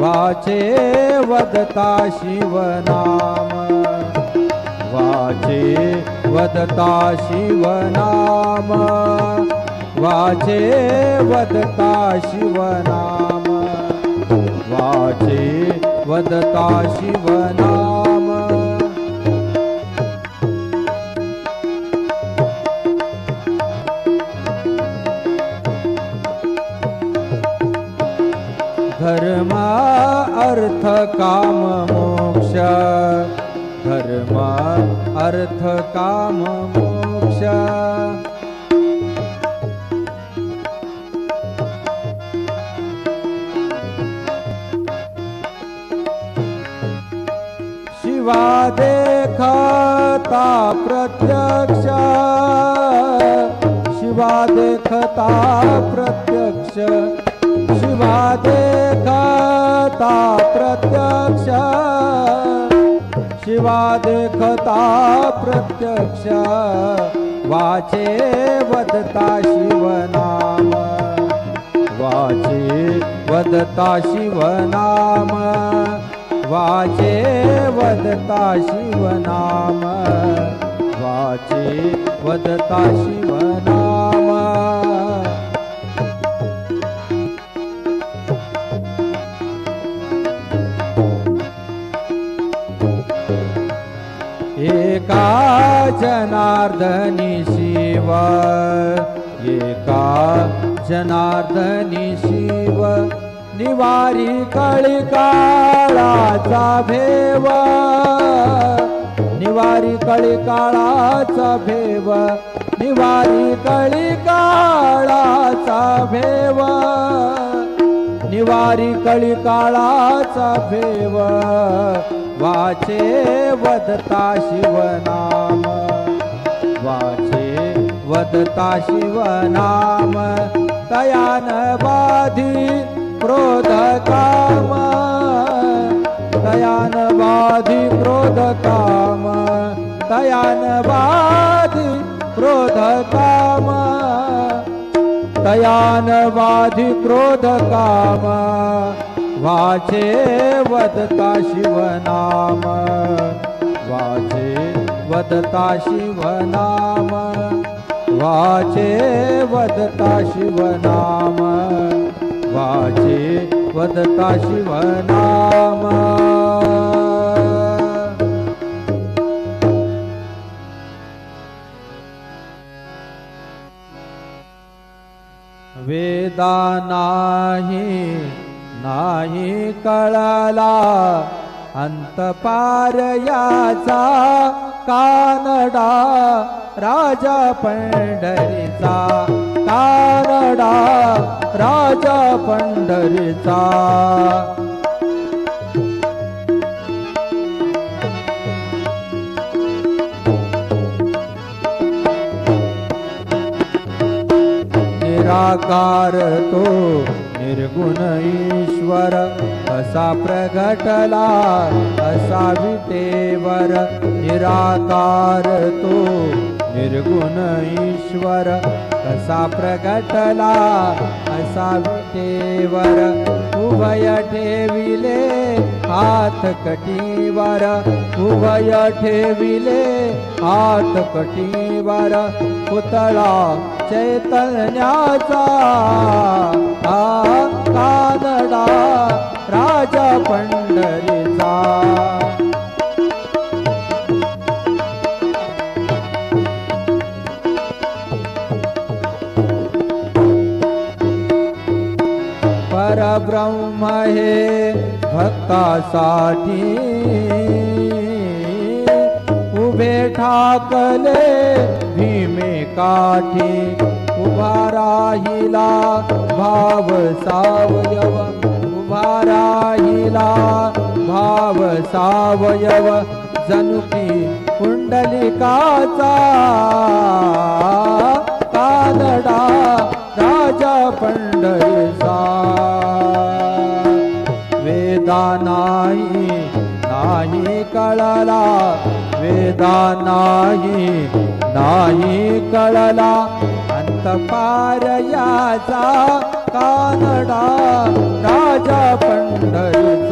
वाचे वदता शिवनाम वाचे वदता शिवनाम वाचे वदता शिवनाम वाचे वदता शिवनाम धर्म अर्थ काम मोक्ष धर्म अर्थ काम मोक्ष शिवा देखता प्रत्यक्ष शिवा देखता प्रत्यक्ष शिवा देखता प्रत्यक्ष शिवा देखता प्रत्यक्ष वाचे वदता शिवनाम वाचे वदता शिवनाम वाचे वदता शिवनाम वाचे वदता शिवनाम एका जनार्दनी शिव एका जनार्दनी शिव निवारी कळिकाळाचा भेव निवारी कळिकाळाचा भेव निवारी कळिकाळाचा भेव निवारी कळिकाळाचा भेव वाचे वदता शिवनाम वाचे वदता शिवनाम तयान बाधी क्रोध काम तयान बाधी क्रोध काम तयान बाधी क्रोध काम तयान बाधी क्रोध काम वाचे वदता शिवनाम वाचे वदता शिवनाम वाचे वदता शिवनाम वाचे वदता शिवनाम वेदा नाही कळला अंतपार याचा कानडा राजा पंढरीचा कानडा राजा पंढरीचा निराकार तो निर्गुण ईश्वर असा प्रगटला असा विटेवर निराकार तो निर्गुण ईश्वर असा प्रगटला असा विटेवर उभय ठेविले हात कटीवर उभय ठेविले हात कटीवर पुतळा चैतन्याचा कानडा राजा पंढरीचा परब्रह्म हे भक्तासाठी उभे ठाकले भीमे काठी उभा राहिला भाव सावयव उभा राहिला भाव सावयव जनुकी पुंडलिकाचा कानडा राजा पंढरीचा वेदा नाही कळला वेदा नाही कळला अंतपार याचा कानडा राजा पंढरीचा